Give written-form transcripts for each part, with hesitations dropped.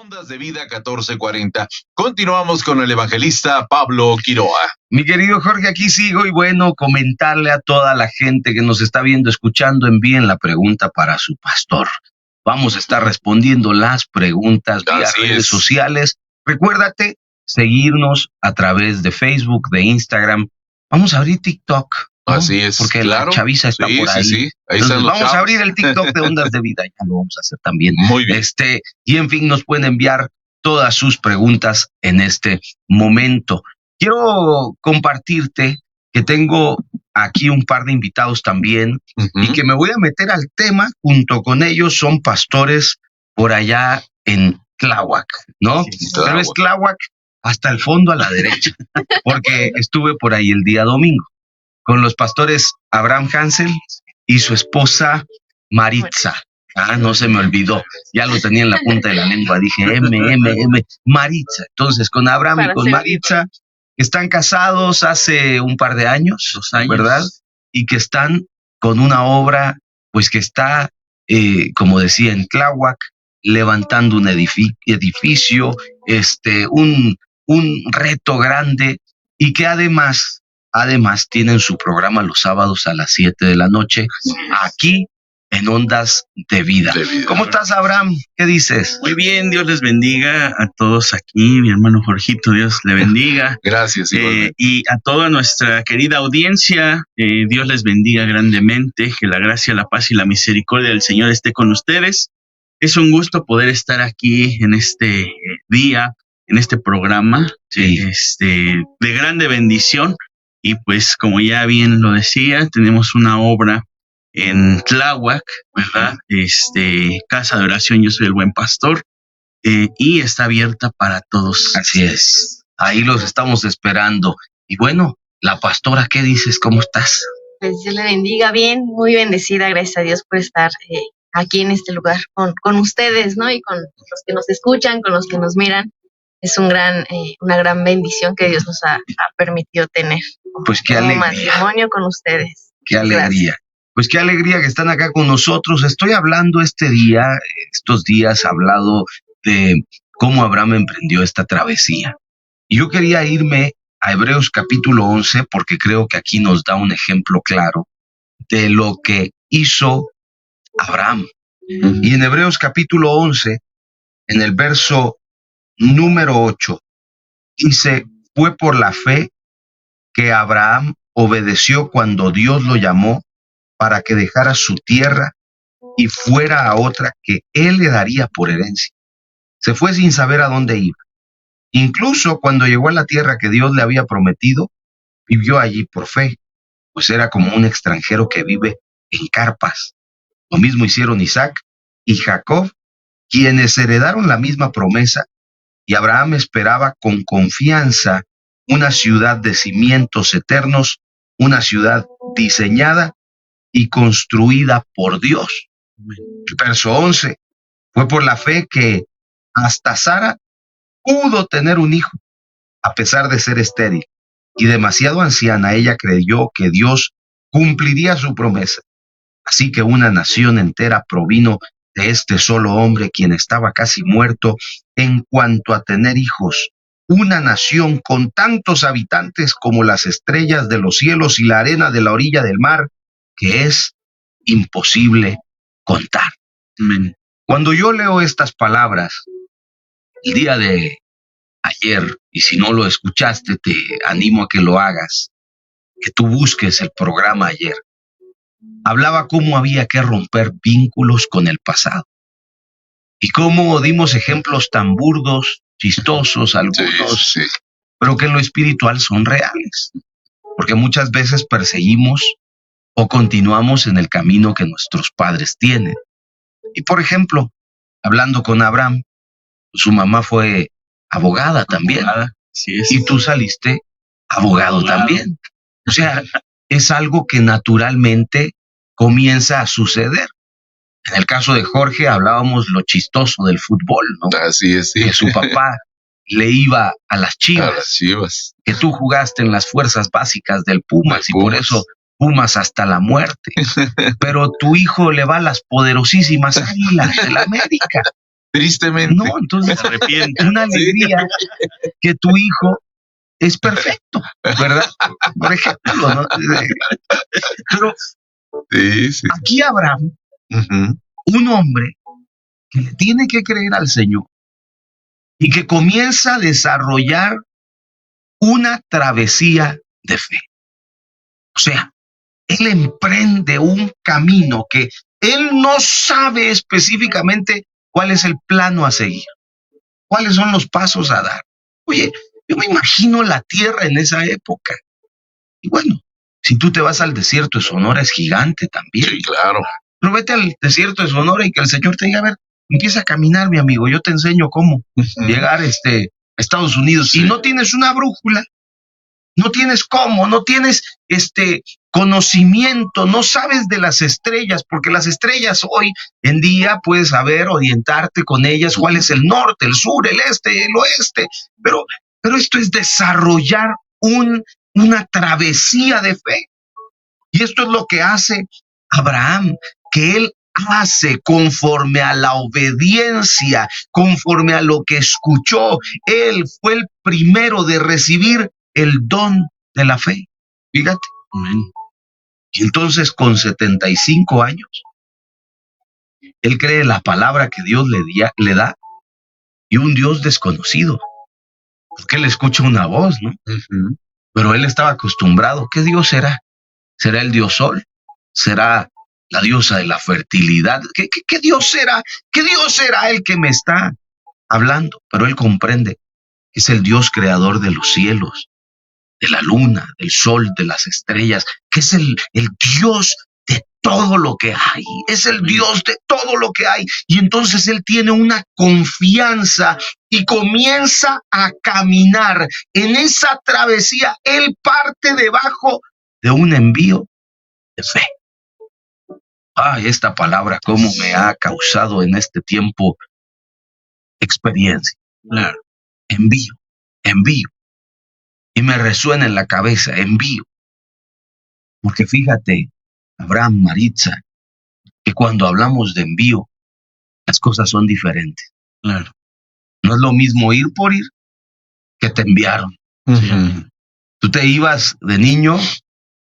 Ondas de Vida 1440. Continuamos con el evangelista Pablo Quiroa. Mi querido Jorge, aquí sigo y bueno, comentarle a toda la gente que nos está viendo, escuchando, envíen la pregunta para su pastor. Vamos a estar respondiendo las preguntas vía redes sociales. Recuérdate seguirnos a través de Facebook, de Instagram. Vamos a abrir TikTok, ¿no? Así es. Porque la chaviza está por ahí. Sí. Ahí entonces, vamos a abrir el TikTok de Ondas de Vida, ya lo vamos a hacer también. Muy bien. Y en fin, nos pueden enviar todas sus preguntas en este momento. Quiero compartirte que tengo aquí un par de invitados también y que me voy a meter al tema junto con ellos. Son pastores por allá en Tláhuac, ¿no? Sí, pero es Tláhuac hasta el fondo a la derecha, porque estuve por ahí el día domingo con los pastores Abraham Hansel y su esposa Maritza. No se me olvidó, ya lo tenía en la punta de la lengua, dije Maritza. Entonces con Abraham y con Maritza están casados hace un par de años, 2 años, ¿verdad? Y que están con una obra, pues que está, como decía, en Tláhuac, levantando un edificio, un reto grande, y que además tienen su programa los sábados a las 7 de la noche, aquí en Ondas de Vida. ¿Cómo estás, Abraham? ¿Qué dices? Muy bien, Dios les bendiga a todos aquí, mi hermano Jorgito, Dios le bendiga. Gracias. Y a toda nuestra querida audiencia, Dios les bendiga grandemente, que la gracia, la paz y la misericordia del Señor esté con ustedes. Es un gusto poder estar aquí en este día, en este programa, de grande bendición. Y pues, como ya bien lo decía, tenemos una obra en Tláhuac, ¿verdad? Casa de Oración, Yo Soy el Buen Pastor, y está abierta para todos. Así es. Ahí los estamos esperando. Y bueno, la pastora, ¿qué dices? ¿Cómo estás? Pues Dios le bendiga, bien, muy bendecida, gracias a Dios por estar aquí en este lugar con ustedes, ¿no? Y con los que nos escuchan, con los que nos miran. Es una gran bendición que Dios nos ha permitido tener. Pues qué alegría. Matrimonio con ustedes. Qué alegría. Gracias. Pues qué alegría que están acá con nosotros. Estoy hablando estos días, hablado de cómo Abraham emprendió esta travesía. Y yo quería irme a Hebreos capítulo 11 porque creo que aquí nos da un ejemplo claro de lo que hizo Abraham. Y en Hebreos capítulo 11, en el verso número 8, dice: fue por la fe que Abraham obedeció cuando Dios lo llamó para que dejara su tierra y fuera a otra que él le daría por herencia. Se fue sin saber a dónde iba. Incluso cuando llegó a la tierra que Dios le había prometido, vivió allí por fe, pues era como un extranjero que vive en carpas. Lo mismo hicieron Isaac y Jacob, quienes heredaron la misma promesa, y Abraham esperaba con confianza una ciudad de cimientos eternos, una ciudad diseñada y construida por Dios. El verso 11, fue por la fe que hasta Sara pudo tener un hijo, a pesar de ser estéril y demasiado anciana. Ella creyó que Dios cumpliría su promesa. Así que una nación entera provino de este solo hombre, quien estaba casi muerto en cuanto a tener hijos. Una nación con tantos habitantes como las estrellas de los cielos y la arena de la orilla del mar, que es imposible contar. Amén. Cuando yo leo estas palabras, el día de ayer, y si no lo escuchaste, te animo a que lo hagas, que tú busques el programa ayer. Hablaba cómo había que romper vínculos con el pasado. Y cómo dimos ejemplos tan burdos, chistosos, algunos, pero que en lo espiritual son reales. Porque muchas veces perseguimos o continuamos en el camino que nuestros padres tienen. Y por ejemplo, hablando con Abraham, su mamá fue abogada también. Sí, es. Y tú saliste abogado también. O sea, es algo que naturalmente comienza a suceder. En el caso de Jorge hablábamos lo chistoso del fútbol, ¿no? Así es, sí. Que su papá le iba a las Chivas. A las Chivas. Que tú jugaste en las fuerzas básicas del Pumas y por eso Pumas hasta la muerte. Pero tu hijo le va a las poderosísimas Águilas del América. Tristemente. No, entonces Se arrepiente. una alegría que tu hijo es perfecto, ¿verdad? Por ejemplo, ¿no? Pero Sí, sí. aquí Abraham, Ujú. un hombre que le tiene que creer al Señor y que comienza a desarrollar una travesía de fe. O sea, él emprende un camino que él no sabe específicamente cuál es el plano a seguir, cuáles son los pasos a dar. Oye, yo me imagino la tierra en esa época. Y bueno, si tú te vas al desierto de Sonora es gigante también. Sí, claro. Pero vete al desierto de Sonora y que el Señor te diga, a ver, empieza a caminar, mi amigo, yo te enseño cómo llegar a Estados Unidos. Sí. Y no tienes una brújula, no tienes cómo, no tienes conocimiento, no sabes de las estrellas, porque las estrellas hoy en día puedes saber, orientarte con ellas, cuál es el norte, el sur, el este, el oeste, pero esto es desarrollar una travesía de fe. Y esto es lo que hace Abraham, que él hace conforme a la obediencia, conforme a lo que escuchó. Él fue el primero de recibir el don de la fe. Fíjate. Amén. Y entonces con 75 años, él cree la palabra que Dios le da y un Dios desconocido. Porque él escucha una voz, ¿no? Ujú. Pero él estaba acostumbrado. ¿Qué Dios será? ¿Será el Dios Sol? ¿Será la diosa de la fertilidad? ¿Qué Dios será? ¿Qué Dios será el que me está hablando? Pero él comprende que es el Dios creador de los cielos, de la luna, del sol, de las estrellas, que es el Dios de todo lo que hay, es el Dios de todo lo que hay. Y entonces él tiene una confianza y comienza a caminar en esa travesía. Él parte debajo de un envío de fe. Ay, esta palabra cómo me ha causado en este tiempo experiencia. Claro. Envío. Y me resuena en la cabeza, envío. Porque fíjate, Abraham, Maritza, que cuando hablamos de envío, las cosas son diferentes. Claro. No es lo mismo ir por ir que te enviaron. Ujú. Tú te ibas de niño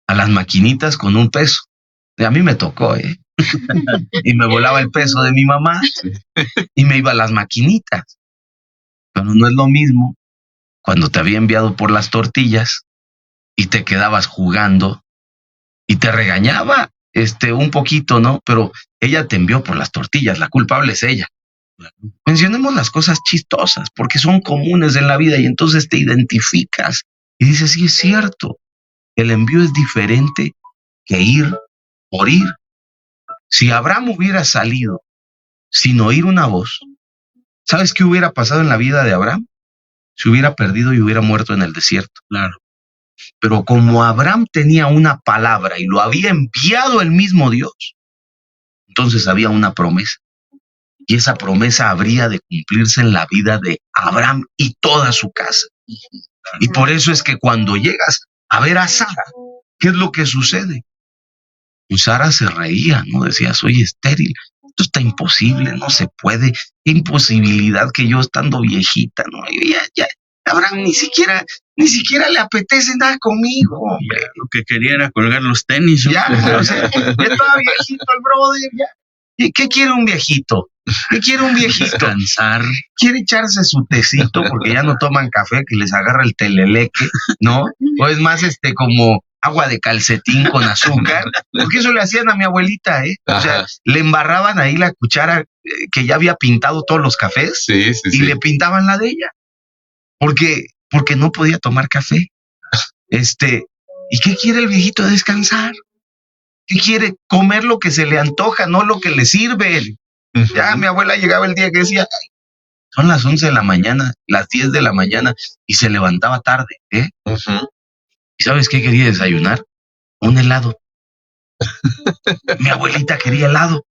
a las maquinitas con $1. Y a mí me tocó, y me volaba el peso de mi mamá y me iba a las maquinitas. Pero no es lo mismo cuando te había enviado por las tortillas y te quedabas jugando y te regañaba un poquito, ¿no? Pero ella te envió por las tortillas, la culpable es ella. Mencionemos las cosas chistosas porque son comunes en la vida y entonces te identificas y dices, sí, es cierto, el envío es diferente que ir por ir. Si Abraham hubiera salido sin oír una voz, ¿sabes qué hubiera pasado en la vida de Abraham? Se hubiera perdido y hubiera muerto en el desierto. Claro. Pero como Abraham tenía una palabra y lo había enviado el mismo Dios, entonces había una promesa. Y esa promesa habría de cumplirse en la vida de Abraham y toda su casa. Y por eso es que cuando llegas a ver a Sara, ¿qué es lo que sucede? Pues Sara se reía, ¿no? Decía, soy estéril, esto está imposible, no se puede, qué imposibilidad que yo estando viejita, ¿no? Y ya, Abraham ni siquiera le apetece nada conmigo, hombre. Lo que quería era colgar los tenis, ¿no? Ya, o sea, ya estaba viejito el brother, ya. ¿Y qué quiere un viejito? ¿Qué quiere un viejito? Descansar. Quiere echarse su tecito porque ya no toman café, que les agarra el teleleque, ¿no? O es más como agua de calcetín con azúcar, porque eso le hacían a mi abuelita, O sea, Ajá. le embarraban ahí la cuchara que ya había pintado todos los cafés Sí, sí, y sí. le pintaban la de ella, porque no podía tomar café. ¿Y qué quiere el viejito? Descansar. ¿Qué quiere? Comer lo que se le antoja, no lo que le sirve. Ujú. Ya mi abuela llegaba el día que decía, "Ay, son las 11 de la mañana, las 10 de la mañana", y se levantaba tarde, Ujú. ¿Y sabes qué quería desayunar? Un helado. Mi abuelita quería helado,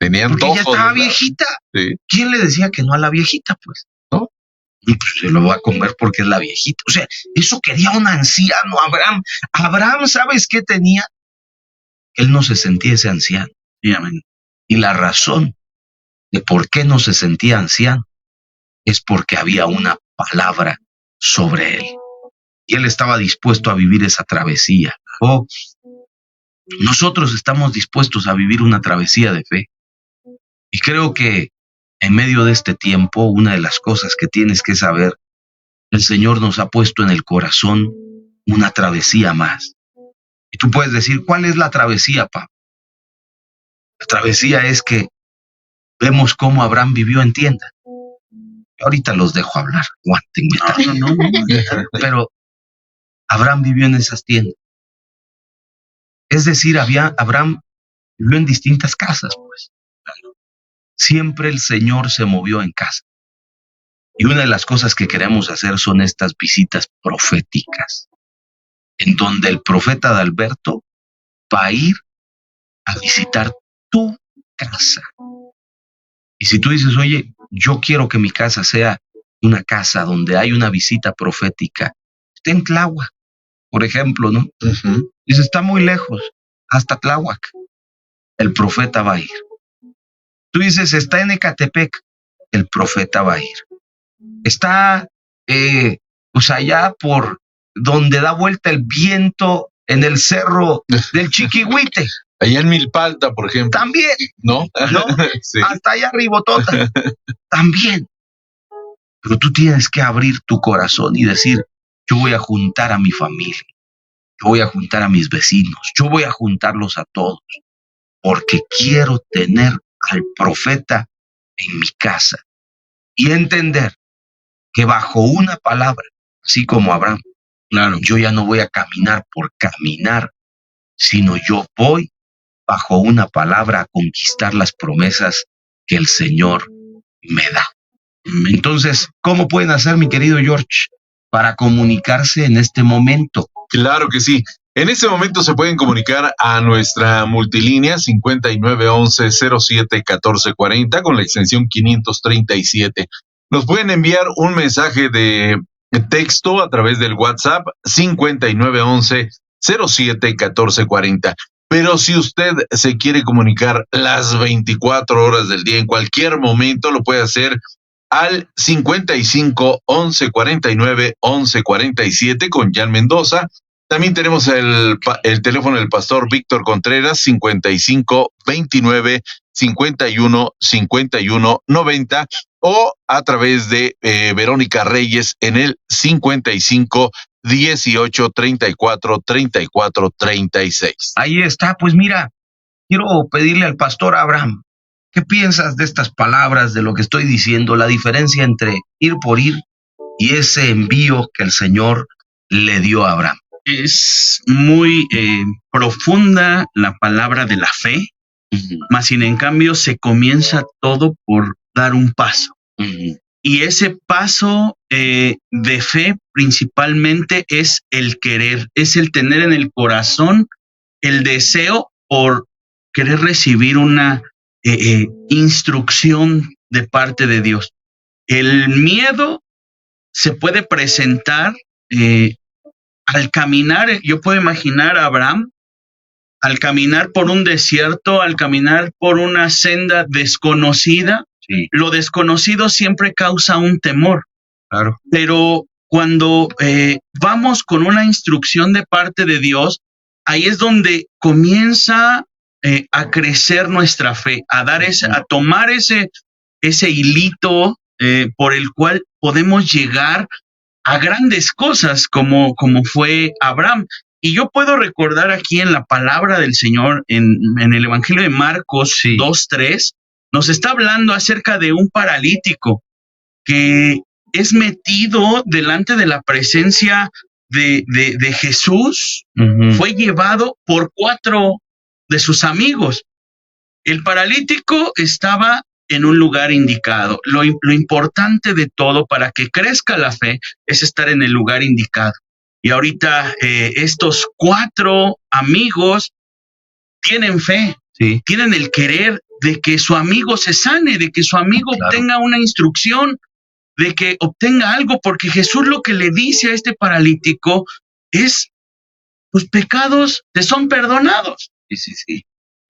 Tenía porque ya antojos, estaba ¿verdad? viejita. Sí. ¿Quién le decía que no a la viejita, pues? ¿No? Y pues se lo va a comer porque es la viejita. O sea, eso quería un anciano, Abraham. Abraham, ¿sabes qué tenía? Él no se sentía ese anciano. Sí, amén. Y la razón de por qué no se sentía anciano, es porque había una palabra sobre él. Y él estaba dispuesto a vivir esa travesía. Oh, nosotros estamos dispuestos a vivir una travesía de fe. Y creo que en medio de este tiempo, una de las cosas que tienes que saber, el Señor nos ha puesto en el corazón una travesía más. Y tú puedes decir, ¿cuál es la travesía, Pablo? La travesía es que vemos cómo Abraham vivió en tienda. Ahorita los dejo hablar, aguántenme. No. Pero Abraham vivió en esas tiendas. Es decir, Abraham vivió en distintas casas, pues. Siempre el Señor se movió en casa. Y una de las cosas que queremos hacer son estas visitas proféticas, en donde el profeta Adalberto va a ir a visitar tu casa. Y si tú dices, oye, yo quiero que mi casa sea una casa donde hay una visita profética, está en Tláhuac, por ejemplo, ¿no? Dice, está muy lejos, hasta Tláhuac. El profeta va a ir. Tú dices, está en Ecatepec, el profeta va a ir. Está, pues allá por donde da vuelta el viento en el cerro del Chiquihuite. Allá en Milpalta, por ejemplo. También, ¿No? ¿no? Sí. Hasta allá arribotota. También. Pero tú tienes que abrir tu corazón y decir, yo voy a juntar a mi familia, yo voy a juntar a mis vecinos, yo voy a juntarlos a todos, porque quiero tener al profeta en mi casa y entender que bajo una palabra, así como Abraham, Claro. yo ya no voy a caminar por caminar, sino yo voy bajo una palabra a conquistar las promesas que el Señor me da. Entonces, ¿cómo pueden hacer, mi querido George, para comunicarse en este momento? Claro que sí. En este momento se pueden comunicar a nuestra multilínea 5911-07-1440 con la extensión 537. Nos pueden enviar un mensaje de texto a través del WhatsApp 5911-07-1440. Pero si usted se quiere comunicar las 24 horas del día, en cualquier momento, lo puede hacer al 55 11 49 11 47 con Jan Mendoza. También tenemos el teléfono del pastor Víctor Contreras, 55 29 51 51 90, o a través de Verónica Reyes en el 55 18 34 34 36. Ahí está, pues mira, quiero pedirle al pastor Abraham, ¿qué piensas de estas palabras, de lo que estoy diciendo, la diferencia entre ir por ir y ese envío que el Señor le dio a Abraham? Es muy profunda la palabra de la fe, mas sin en cambio se comienza todo por dar un paso. Y ese paso de fe principalmente es el querer, es el tener en el corazón el deseo por querer recibir una instrucción de parte de Dios. El miedo se puede presentar al caminar. Yo puedo imaginar a Abraham al caminar por un desierto, al caminar por una senda desconocida. Sí. Lo desconocido siempre causa un temor. Claro. Pero cuando vamos con una instrucción de parte de Dios, ahí es donde comienza a crecer nuestra fe, a tomar ese hilito por el cual podemos llegar a grandes cosas como fue Abraham. Y yo puedo recordar aquí en la palabra del Señor, en el Evangelio de Marcos 2:3, nos está hablando acerca de un paralítico que es metido delante de la presencia de Jesús. Fue llevado por 4 de sus amigos. El paralítico estaba en un lugar indicado. Lo importante de todo para que crezca la fe es estar en el lugar indicado. Y ahorita estos 4 amigos tienen fe, tienen el querer de que su amigo se sane, de que su amigo obtenga una instrucción, de que obtenga algo, porque Jesús lo que le dice a este paralítico es: tus pecados te son perdonados. Sí.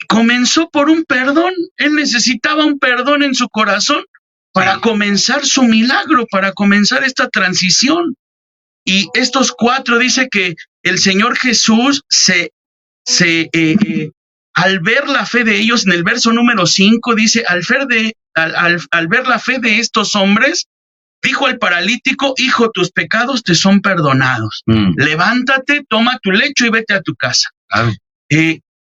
comenzó por un perdón. Él necesitaba un perdón en su corazón para comenzar su milagro, para comenzar esta transición. Y estos 4 dice que el Señor Jesús al ver la fe de ellos, en el verso número 5 dice, al ver la fe de estos hombres, dijo al paralítico: hijo, tus pecados te son perdonados. Levántate, toma tu lecho y vete a tu casa.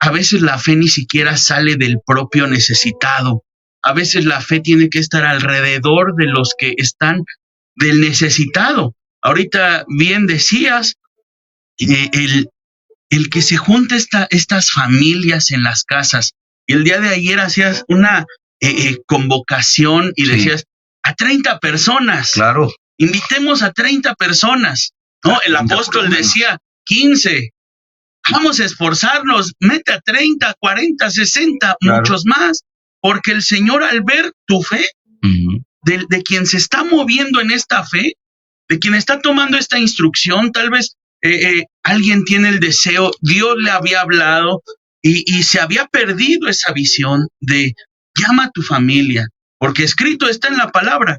A veces la fe ni siquiera sale del propio necesitado. A veces la fe tiene que estar alrededor de los que están del necesitado. Ahorita bien decías, el que se junta estas familias en las casas. El día de ayer hacías una convocación y decías, a 30 personas. Claro. Invitemos a 30 personas. No, el apóstol decía 15. Vamos a esforzarnos, mete a 30, 40, 60, claro, muchos más, porque el Señor, al ver tu fe, de quien se está moviendo en esta fe, de quien está tomando esta instrucción, tal vez alguien tiene el deseo, Dios le había hablado y se había perdido esa visión de llama a tu familia, porque escrito está en la palabra.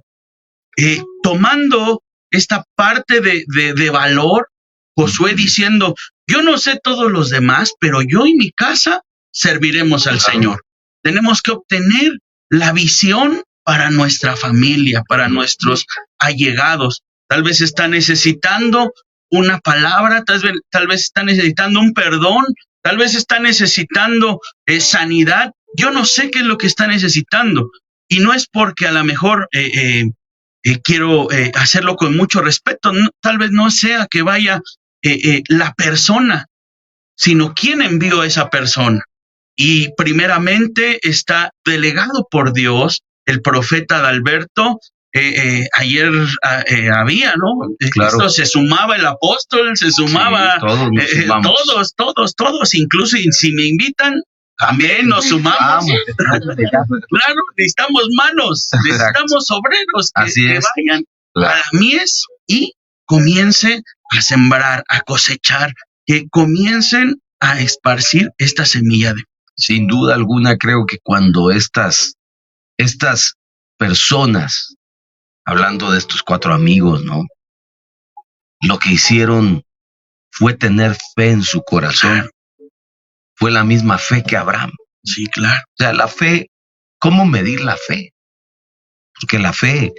Tomando esta parte de valor, Josué diciendo, yo no sé todos los demás, pero yo y mi casa serviremos al Señor. Tenemos que obtener la visión para nuestra familia, para nuestros allegados. Tal vez está necesitando una palabra, tal vez está necesitando un perdón, tal vez está necesitando sanidad. Yo no sé qué es lo que está necesitando. Y no es porque a lo mejor quiero hacerlo con mucho respeto, no, tal vez no sea que vaya la persona, sino quién envió a esa persona. Y primeramente está delegado por Dios, el profeta Adalberto. Ayer había, ¿no? Claro. Esto se sumaba el apóstol, se sumaba, sí, todos, incluso si me invitan, también nos sumamos. Claro, necesitamos manos, necesitamos obreros que vayan a la mies y comience a sembrar, a cosechar, que comiencen a esparcir esta semilla de... Sin duda alguna, creo que cuando estas personas, hablando de estos 4 amigos, ¿no? Lo que hicieron fue tener fe en su corazón. Claro. Fue la misma fe que Abraham. Sí, claro. O sea, la fe, ¿cómo medir la fe? Porque la fe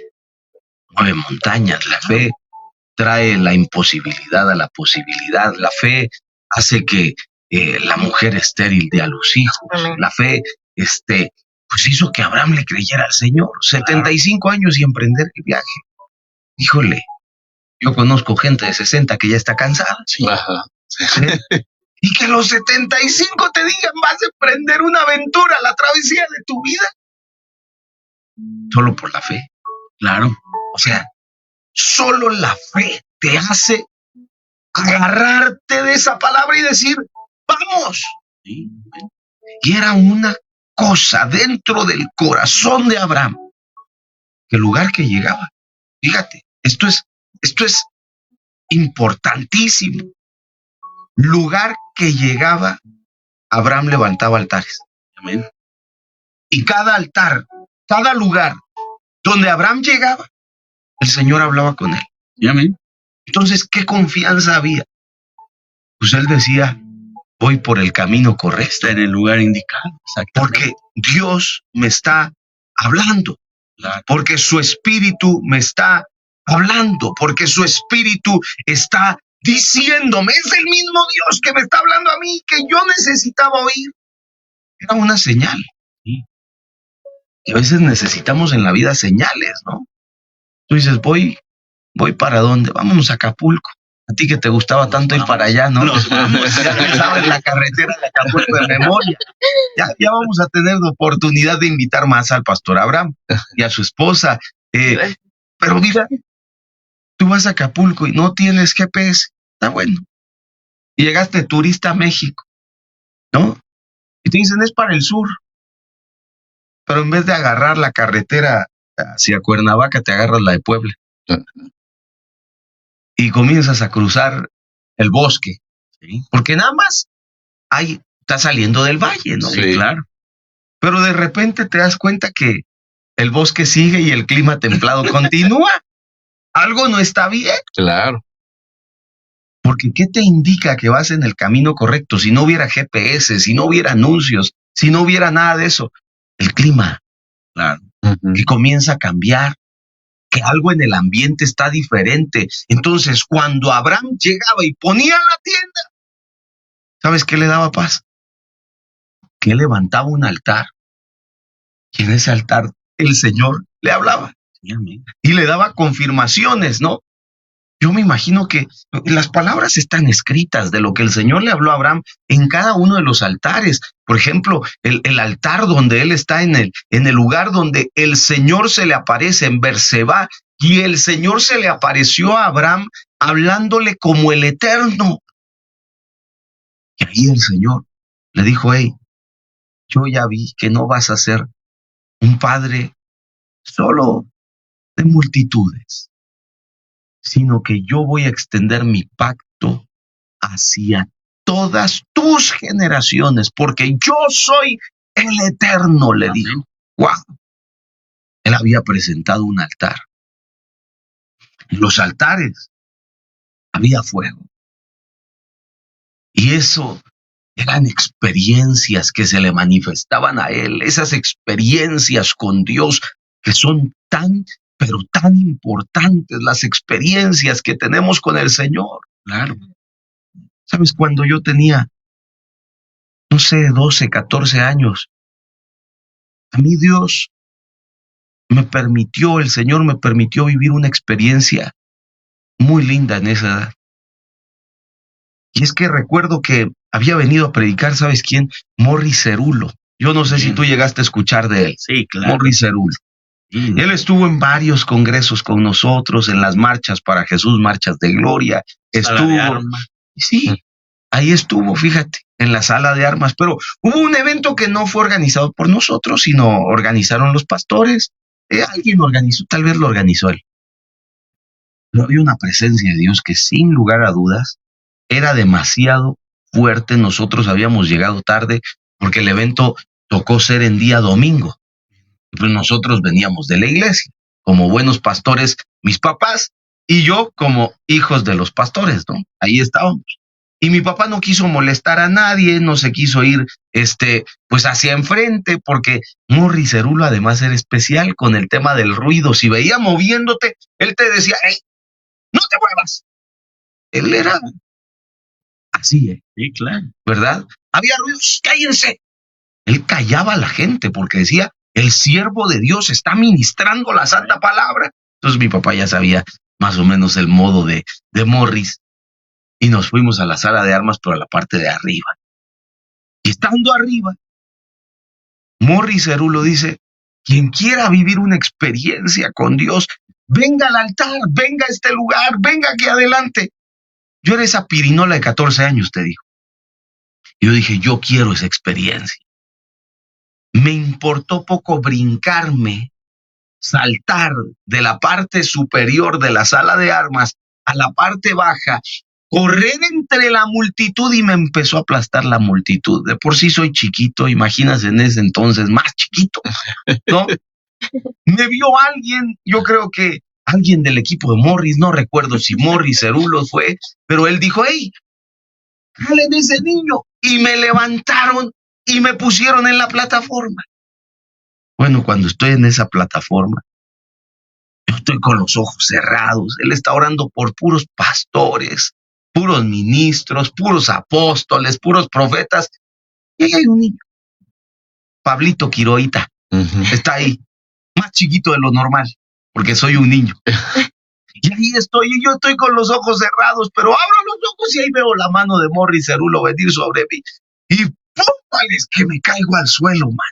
mueve montañas, la fe trae la imposibilidad a la posibilidad, la fe hace que la mujer estéril dé a los hijos, la fe, pues hizo que Abraham le creyera al Señor. 75 años y emprender el viaje. Híjole, yo conozco gente de 60 que ya está cansada. Sí. Ajá. Y que a los 75 te digan, vas a emprender una aventura, la travesía de tu vida. Solo por la fe. Claro. O sea, solo la fe te hace agarrarte de esa palabra y decir, vamos. Sí. Y era una cosa dentro del corazón de Abraham, que el lugar que llegaba, fíjate, esto es importantísimo. Lugar que llegaba, Abraham levantaba altares. Amén. Y cada altar, cada lugar donde Abraham llegaba, el Señor hablaba con él. Amén. Entonces, ¿qué confianza había? Pues él decía, voy por el camino correcto. Está en el lugar indicado. Porque Dios me está hablando. Claro. Porque su espíritu me está hablando. Porque su espíritu está diciéndome, es el mismo Dios que me está hablando a mí, que yo necesitaba oír. Era una señal. Sí. Y a veces necesitamos en la vida señales, ¿no? Tú dices, voy para dónde, vámonos a Acapulco. A ti que te gustaba tanto ir para allá, ¿no? Ya te sabes la carretera de Acapulco de memoria. Ya vamos a tener la oportunidad de invitar más al pastor Abraham y a su esposa. Pero mira, tú vas a Acapulco y no tienes GPS. Está bueno. Y llegaste turista a México, ¿no? Y te dicen, es para el sur. Pero en vez de agarrar la carretera hacia Cuernavaca, te agarras la de Puebla. Y comienzas a cruzar el bosque. ¿Sí? Porque nada más hay está saliendo del valle, ¿no? Sí. Claro. Pero de repente te das cuenta que el bosque sigue y el clima templado continúa. Algo no está bien. Claro. Porque ¿qué te indica que vas en el camino correcto? Si no hubiera GPS, si no hubiera anuncios, si no hubiera nada de eso. El clima, Claro. que comienza a cambiar, que algo en el ambiente está diferente. Entonces, cuando Abraham llegaba y ponía la tienda, ¿sabes qué le daba paz? Que levantaba un altar. Y en ese altar el Señor le hablaba Sí, amén. y le daba confirmaciones, ¿no? Yo me imagino que las palabras están escritas de lo que el Señor le habló a Abraham en cada uno de los altares. Por ejemplo, el altar donde él está en el lugar donde el Señor se le aparece en Berseba, y el Señor se le apareció a Abraham hablándole como el Eterno. Y ahí el Señor le dijo: hey, yo ya vi que no vas a ser un padre solo de multitudes, sino que yo voy a extender mi pacto hacia todas tus generaciones, porque yo soy el Eterno, le dijo. ¡Wow! Él había presentado un altar. En los altares había fuego. Y eso eran experiencias que se le manifestaban a él, esas experiencias con Dios que son tan, pero tan importantes, las experiencias que tenemos con el Señor. Claro. ¿Sabes? Cuando yo tenía, no sé, 12, 14 años, a mí Dios el Señor me permitió vivir una experiencia muy linda en esa edad. Y es que recuerdo que había venido a predicar, ¿sabes quién? Morris Cerulo. Yo no sé si tú llegaste a escuchar de él. Sí, claro. Morris Cerulo. Sí. Él estuvo en varios congresos con nosotros, en las marchas para Jesús, marchas de gloria. Sala de armas. Sí, ahí estuvo, fíjate, en la sala de armas. Pero hubo un evento que no fue organizado por nosotros, sino organizaron los pastores. Alguien organizó, tal vez lo organizó él. Pero había una presencia de Dios que sin lugar a dudas era demasiado fuerte. Nosotros habíamos llegado tarde porque el evento tocó ser en día domingo. Pues nosotros veníamos de la iglesia, como buenos pastores, mis papás y yo como hijos de los pastores, ¿no? Ahí estábamos. Y mi papá no quiso molestar a nadie, no se quiso ir, pues hacia enfrente, porque Morris Cerulo además era especial con el tema del ruido. Si veía moviéndote, él te decía: hey, no te muevas. Él era así, Sí, claro. ¿verdad? Había ruidos, cállense. Él callaba a la gente porque decía: el siervo de Dios está ministrando la santa palabra. Entonces mi papá ya sabía más o menos el modo de Morris. Y nos fuimos a la sala de armas, pero a la parte de arriba. Y estando arriba, Morris Cerulo dice: quien quiera vivir una experiencia con Dios, venga al altar, venga a este lugar, venga aquí adelante. Yo era esa pirinola de 14 años, te digo. Y yo dije: yo quiero esa experiencia. Me importó poco brincarme, saltar de la parte superior de la sala de armas a la parte baja, correr entre la multitud, y me empezó a aplastar la multitud. De por sí soy chiquito, imagínate en ese entonces, más chiquito, ¿no? Me vio alguien, yo creo que alguien del equipo de Morris, no recuerdo si Morris Cerulo fue, pero él dijo: hey, jalen ese niño. Y me levantaron y me pusieron en la plataforma. Bueno, cuando estoy en esa plataforma, yo estoy con los ojos cerrados. Él está orando por puros pastores, puros ministros, puros apóstoles, puros profetas. Y ahí hay un niño, Pablito Quiroita, está ahí, más chiquito de lo normal, porque soy un niño. Y ahí estoy, y yo estoy con los ojos cerrados, pero abro los ojos y ahí veo la mano de Morris Cerulo venir sobre mí. Y ¡púmbales! Que me caigo al suelo, man.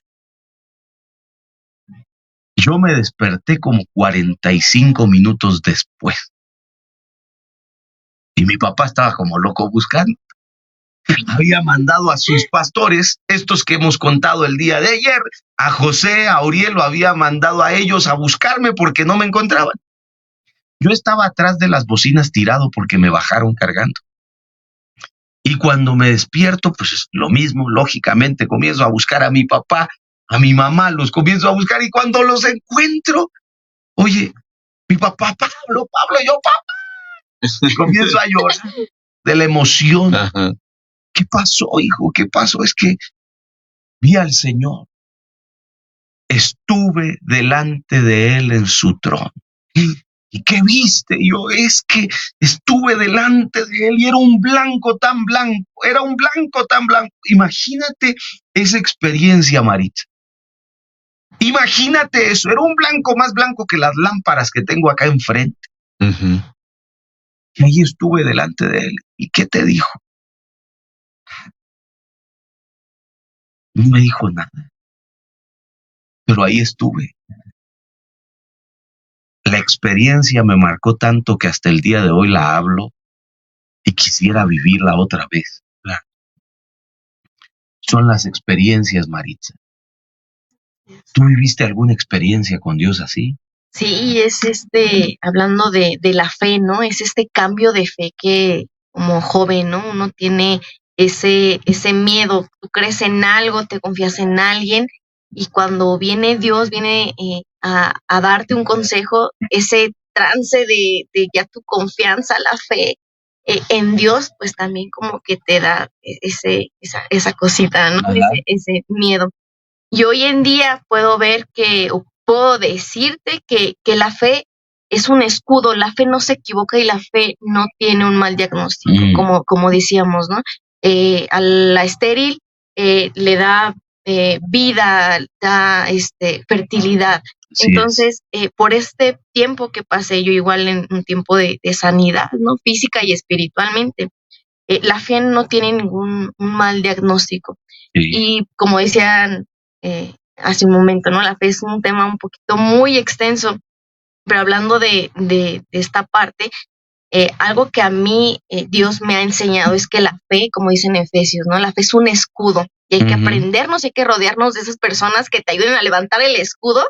Yo me desperté como 45 minutos después. Y mi papá estaba como loco buscando. Había mandado a sus pastores, estos que hemos contado el día de ayer, a José, a Uriel, lo había mandado a ellos a buscarme porque no me encontraban. Yo estaba atrás de las bocinas tirado porque me bajaron cargando. Y cuando me despierto, pues es lo mismo, lógicamente, comienzo a buscar a mi papá, a mi mamá, los comienzo a buscar y cuando los encuentro, oye, mi papá, Pablo, yo, papá, y comienzo a llorar de la emoción. Ajá. ¿Qué pasó, hijo? ¿Qué pasó? Es que vi al Señor, estuve delante de Él en su trono. ¿Y qué viste? Yo, es que estuve delante de Él y era un blanco tan blanco, era un blanco tan blanco. Imagínate esa experiencia, Maritza. Imagínate eso, era un blanco más blanco que las lámparas que tengo acá enfrente. Ujú. Y ahí estuve delante de Él. ¿Y qué te dijo? No me dijo nada. Pero ahí estuve. La experiencia me marcó tanto que hasta el día de hoy la hablo y quisiera vivirla otra vez. Son las experiencias, Maritza. ¿Tú viviste alguna experiencia con Dios así? Sí, es hablando de la fe, ¿no? Es este cambio de fe que como joven, ¿no? Uno tiene ese miedo, tú crees en algo, te confías en alguien y cuando viene Dios, viene a darte un consejo, ese trance de ya tu confianza, la fe en Dios, pues también como que te da esa cosita, ¿no? Ajá. Ese miedo. Y hoy en día puedo ver o puedo decirte que la fe es un escudo, la fe no se equivoca y la fe no tiene un mal diagnóstico, como decíamos, ¿no? A la estéril le da vida, da fertilidad. Así Entonces, por este tiempo que pasé yo igual en un tiempo de sanidad, ¿no? Física y espiritualmente, la fe no tiene ningún un mal diagnóstico. Sí. Y como decían hace un momento, ¿no? La fe es un tema un poquito muy extenso, pero hablando de esta parte, algo que a mí Dios me ha enseñado es que la fe, como dicen Efesios, ¿no? La fe es un escudo y hay que aprendernos, hay que rodearnos de esas personas que te ayuden a levantar el escudo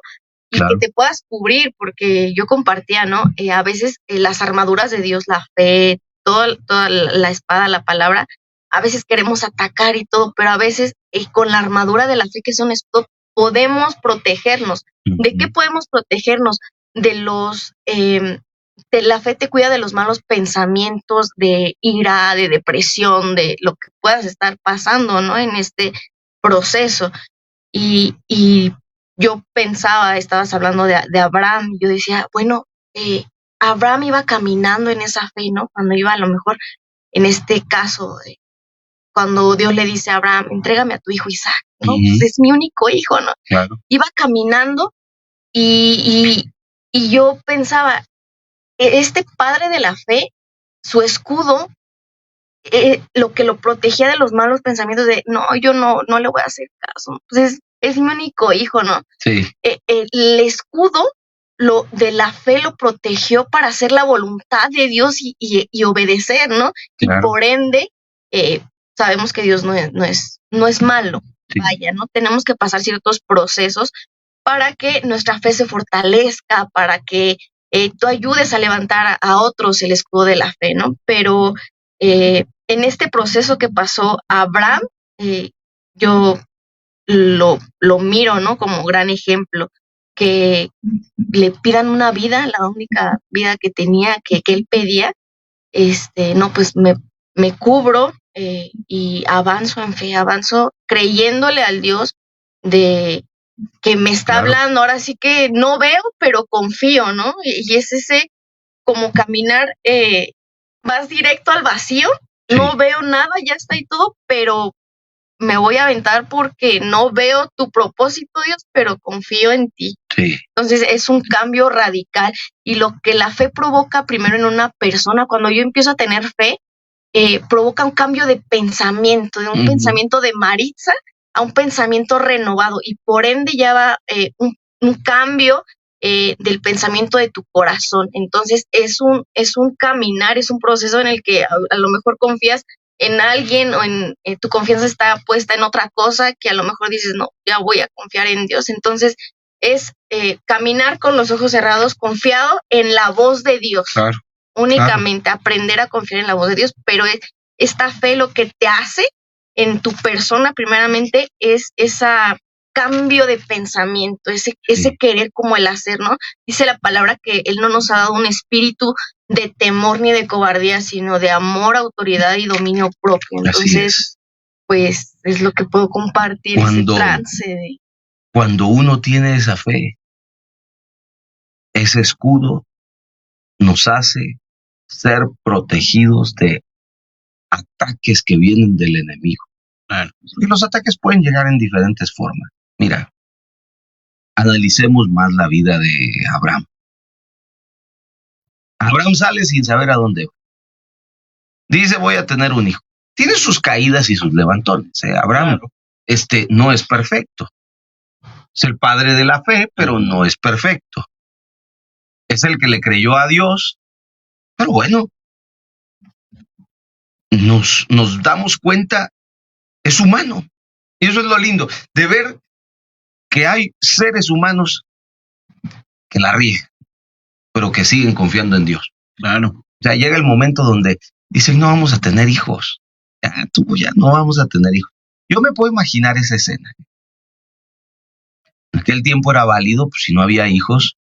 y Claro. que te puedas cubrir, porque yo compartía, ¿no? A veces las armaduras de Dios, la fe, toda la espada, la palabra, a veces queremos atacar y todo, pero a veces con la armadura de la fe, que es un escudo, podemos protegernos. ¿De qué podemos protegernos? De la fe te cuida de los malos pensamientos, de ira, de depresión, de lo que puedas estar pasando, ¿no? En este proceso. Y yo pensaba, estabas hablando de Abraham, y yo decía, bueno, Abraham iba caminando en esa fe, ¿no? Cuando iba a lo mejor, en este caso, cuando Dios le dice a Abraham, entrégame a tu hijo Isaac, ¿no? Pues es mi único hijo, ¿no? Claro. Iba caminando y yo pensaba, este padre de la fe, su escudo, lo que lo protegía de los malos pensamientos de, no, yo no le voy a hacer caso, pues es mi único hijo, ¿no? Sí. El escudo de la fe lo protegió para hacer la voluntad de Dios y obedecer, ¿no? Claro. Y por ende, sabemos que Dios no es malo, Sí. vaya, ¿no? Tenemos que pasar ciertos procesos para que nuestra fe se fortalezca, para que tú ayudes a levantar a otros el escudo de la fe, ¿no? Pero en este proceso que pasó Abraham, yo lo miro, ¿no? Como gran ejemplo, que le pidan una vida, la única vida que tenía, que él pedía, no, pues me cubro y avanzo en fe, avanzo creyéndole al Dios de que me está hablando. Ahora sí que no veo, pero confío, ¿no? Y es ese como caminar, vas directo al vacío, Sí. no veo nada, ya está y todo, pero me voy a aventar porque no veo tu propósito, Dios, pero confío en ti. Sí. Entonces es un cambio radical y lo que la fe provoca primero en una persona, cuando yo empiezo a tener fe, provoca un cambio de pensamiento, de un pensamiento de Maritza a un pensamiento renovado y por ende ya va un cambio del pensamiento de tu corazón. Entonces es un caminar, es un proceso en el que a lo mejor confías en alguien o en tu confianza está puesta en otra cosa que a lo mejor dices, no, ya voy a confiar en Dios. Entonces es caminar con los ojos cerrados, confiado en la voz de Dios. Claro. Únicamente aprender a confiar en la voz de Dios, pero esta fe lo que te hace en tu persona primeramente es esa cambio de pensamiento, ese querer como el hacer, ¿no? Dice la palabra que Él no nos ha dado un espíritu de temor ni de cobardía, sino de amor, autoridad y dominio propio. Entonces, pues es lo que puedo compartir, ese trance. Cuando uno tiene esa fe, ese escudo nos hace ser protegidos de ataques que vienen del enemigo. Claro. Y los ataques pueden llegar en diferentes formas. Mira, analicemos más la vida de Abraham. Abraham sale sin saber a dónde va. Dice, voy a tener un hijo. Tiene sus caídas y sus levantones. Abraham no es perfecto. Es el padre de la fe, pero no es perfecto. Es el que le creyó a Dios. Pero bueno, nos damos cuenta, es humano. Y eso es lo lindo, de ver que hay seres humanos que la riegan, pero que siguen confiando en Dios. Claro. O sea, llega el momento donde dicen, no vamos a tener hijos. Ya no vamos a tener hijos. Yo me puedo imaginar esa escena. En aquel tiempo era válido, pues, si no había hijos,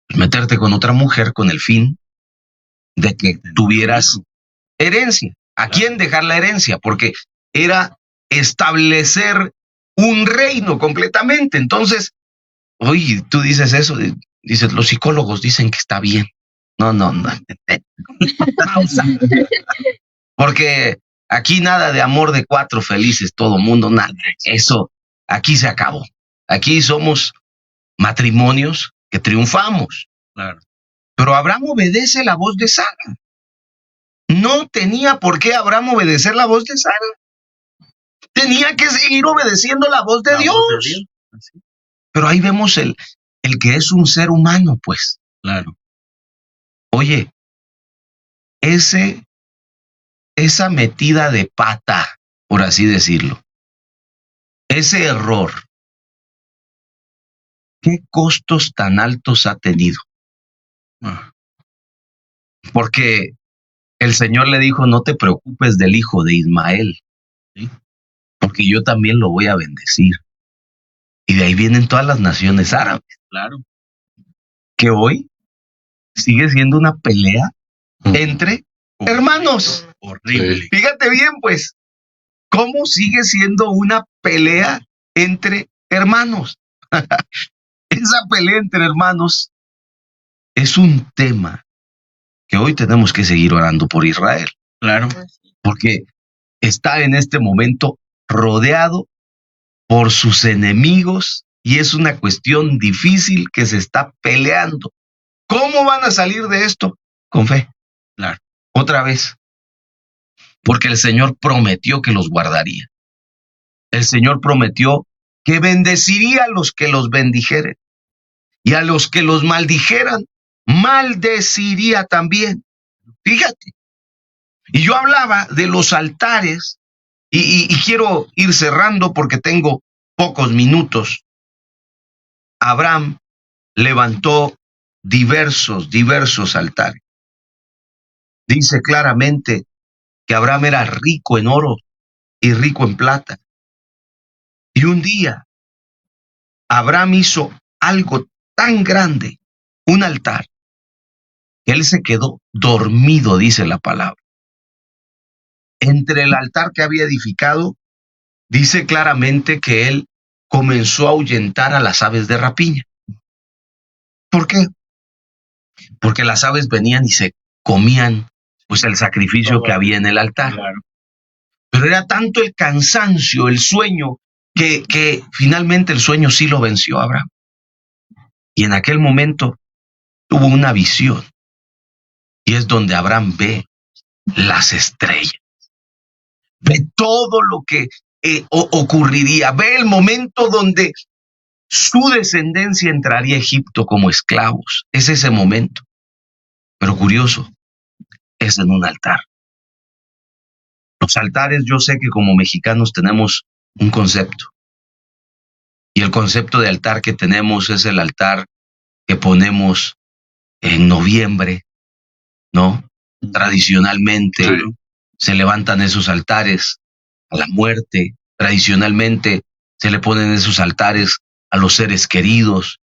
pues, meterte con otra mujer con el fin de que tuvieras herencia. ¿A quién dejar la herencia? Porque era establecer un reino completamente. Entonces, oye, tú dices eso, dices, los psicólogos dicen que está bien. No. Pausa. Porque aquí nada de amor de cuatro felices, todo mundo, nada. Eso, aquí se acabó. Aquí somos matrimonios que triunfamos. Claro. Pero Abraham obedece la voz de Sara. No tenía por qué Abraham obedecer la voz de Sara. Tenía que seguir obedeciendo la voz de Dios. Voz de Dios. Así. Pero ahí vemos el que es un ser humano, pues. Claro. Oye, esa metida de pata, por así decirlo, ese error, ¿qué costos tan altos ha tenido? Porque el Señor le dijo, no te preocupes del hijo de Ismael, ¿sí? Porque yo también lo voy a bendecir. Y de ahí vienen todas las naciones árabes. Claro. Que hoy sigue siendo una pelea entre hermanos. Horrible. Fíjate bien, pues, cómo sigue siendo una pelea entre hermanos. Esa pelea entre hermanos es un tema que hoy tenemos que seguir orando por Israel. Claro. Porque está en este momento rodeado por sus enemigos y es una cuestión difícil que se está peleando. ¿Cómo van a salir de esto? Con fe. Claro. Otra vez. Porque el Señor prometió que los guardaría. El Señor prometió que bendeciría a los que los bendijeren y a los que los maldijeran, maldeciría también. Fíjate. Y yo hablaba de los altares y quiero ir cerrando porque tengo pocos minutos. Abraham levantó diversos altares. Dice claramente que Abraham era rico en oro y rico en plata. Y un día Abraham hizo algo tan grande, un altar, que él se quedó dormido, dice la palabra. Entre el altar que había edificado, dice claramente que él comenzó a ahuyentar a las aves de rapiña. ¿Por qué? Porque las aves venían y se comían pues el sacrificio que había en el altar. Claro. Pero era tanto el cansancio, el sueño, que finalmente el sueño sí lo venció a Abraham. Y en aquel momento tuvo una visión. Y es donde Abraham ve las estrellas. Ve todo lo que ocurriría. Ve el momento donde su descendencia entraría a Egipto como esclavos. Es ese momento. Pero curioso, es en un altar. Los altares, yo sé que como mexicanos tenemos un concepto. Y el concepto de altar que tenemos es el altar que ponemos en noviembre, ¿no? Tradicionalmente, se levantan esos altares a la muerte. Tradicionalmente se le ponen esos altares a los seres queridos.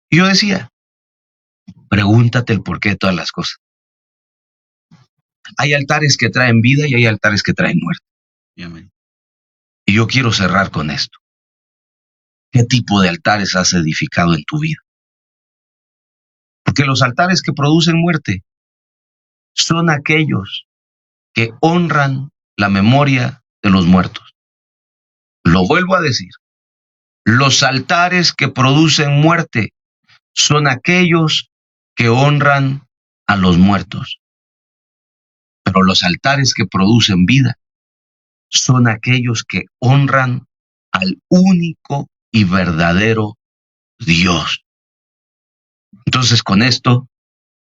Y yo decía, pregúntate el porqué de todas las cosas. Hay altares que traen vida y hay altares que traen muerte. Amén. Y yo quiero cerrar con esto. ¿Qué tipo de altares has edificado en tu vida? Porque los altares que producen muerte son aquellos que honran la memoria de los muertos. Lo vuelvo a decir. Los altares que producen muerte son aquellos que honran a los muertos. Pero los altares que producen vida son aquellos que honran al único y verdadero Dios. Entonces, con esto,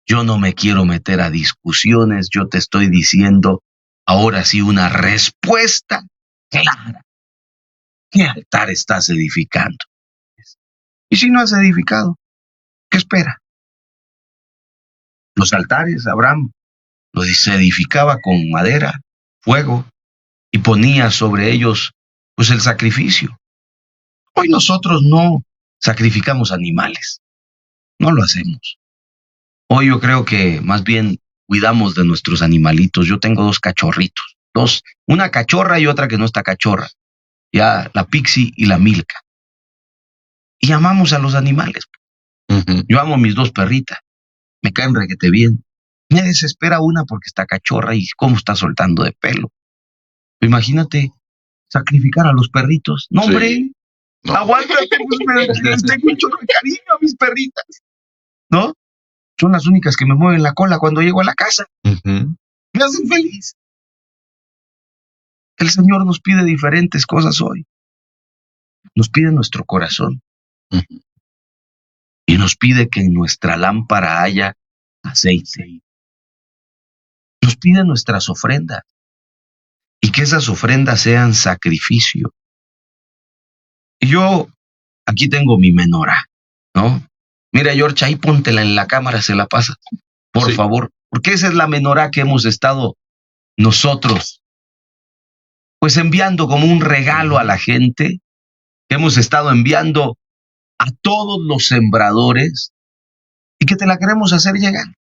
yo no me quiero meter a discusiones, yo te estoy diciendo ahora sí una respuesta clara. ¿Qué altar estás edificando? Y si no has edificado, ¿qué espera? Los altares, Abraham los edificaba con madera, fuego, y ponía sobre ellos pues el sacrificio. Hoy nosotros no sacrificamos animales, no lo hacemos. Hoy yo creo que más bien cuidamos de nuestros animalitos. Yo tengo 2 cachorritos, una cachorra y otra que no está cachorra, ya la Pixie y la Milka. Y amamos a los animales. Yo amo a mis 2 perritas, me caen requete bien. Me desespera una porque está cachorra y cómo está soltando de pelo. Imagínate sacrificar a los perritos. No, hombre, Sí. No. aguántate, pues, les tengo un chorro de cariño a mis perritas, ¿no? Son las únicas que me mueven la cola cuando llego a la casa. Me hacen feliz. El Señor nos pide diferentes cosas hoy. Nos pide nuestro corazón. Y nos pide que en nuestra lámpara haya aceite. Nos pide nuestras ofrendas. Y que esas ofrendas sean sacrificio. Y yo aquí tengo mi menorá, ¿no? Mira, George, ahí póntela en la cámara, se la pasa, por favor. Porque esa es la menorá que hemos estado nosotros, pues enviando como un regalo a la gente, que hemos estado enviando a todos los sembradores y que te la queremos hacer llegar.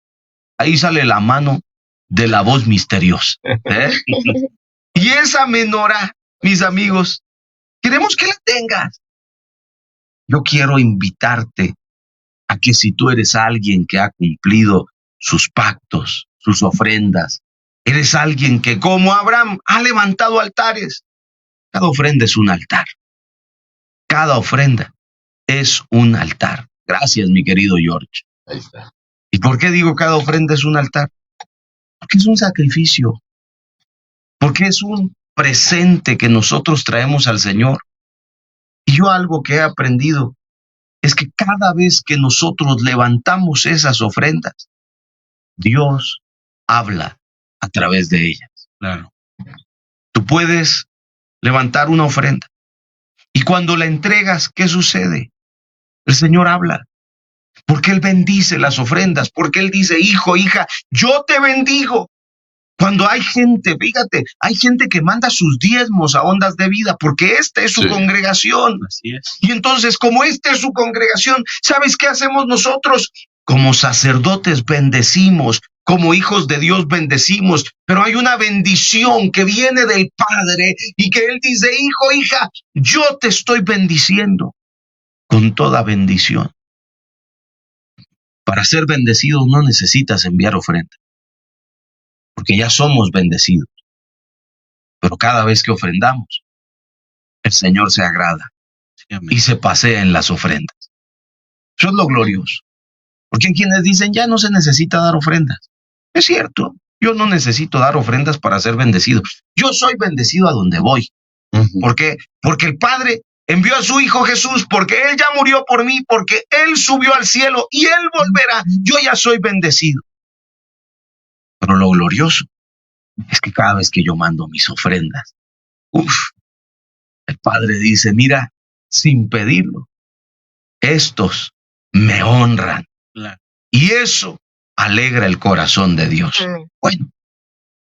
Ahí sale la mano de la voz misteriosa. Y esa menorá, mis amigos, queremos que la tengas. Yo quiero invitarte a que si tú eres alguien que ha cumplido sus pactos, sus ofrendas, eres alguien que como Abraham ha levantado altares. Cada ofrenda es un altar. Cada ofrenda es un altar. Gracias, mi querido George. Ahí está. ¿Y por qué digo cada ofrenda es un altar? Porque es un sacrificio. Porque es un presente que nosotros traemos al Señor. Y yo algo que he aprendido es que cada vez que nosotros levantamos esas ofrendas, Dios habla a través de ellas. Claro. Tú puedes levantar una ofrenda y cuando la entregas, ¿qué sucede? El Señor habla. Porque Él bendice las ofrendas, porque Él dice, hijo, hija, yo te bendigo. Cuando hay gente, fíjate, hay gente que manda sus diezmos a Ondas de Vida porque esta es su congregación. Así es. Y entonces, como esta es su congregación, ¿sabes qué hacemos nosotros? Como sacerdotes bendecimos, como hijos de Dios bendecimos, pero hay una bendición que viene del Padre y que Él dice, hijo, hija, yo te estoy bendiciendo con toda bendición. Para ser bendecidos no necesitas enviar ofrenda, porque ya somos bendecidos. Pero cada vez que ofrendamos, el Señor se agrada y se pasea en las ofrendas. Eso es lo glorioso. Porque hay quienes dicen, ya no se necesita dar ofrendas. Es cierto, yo no necesito dar ofrendas para ser bendecido. Yo soy bendecido a donde voy. ¿Por qué? Porque el Padre envió a su Hijo Jesús, porque Él ya murió por mí, porque Él subió al cielo y Él volverá. Yo ya soy bendecido. Pero lo glorioso es que cada vez que yo mando mis ofrendas, el Padre dice, mira, sin pedirlo, estos me honran. Claro. Y eso alegra el corazón de Dios. Bueno,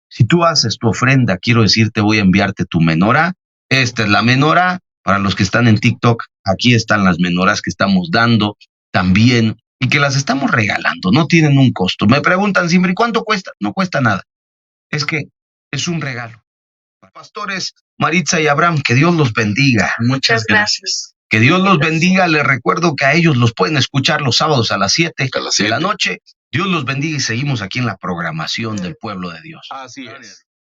Si tú haces tu ofrenda, quiero decirte, voy a enviarte tu menora. Esta es la menora. Para los que están en TikTok, aquí están las menoras que estamos dando también y que las estamos regalando. No tienen un costo. Me preguntan siempre, ¿y cuánto cuesta? No cuesta nada. Es que es un regalo. Pastores Maritza y Abraham, que Dios los bendiga. Muchas gracias. Que Dios los bendiga. Les recuerdo que a ellos los pueden escuchar los sábados a las 7 A las de la 7. noche. Dios los bendiga y seguimos aquí en la programación del pueblo de Dios. Así es.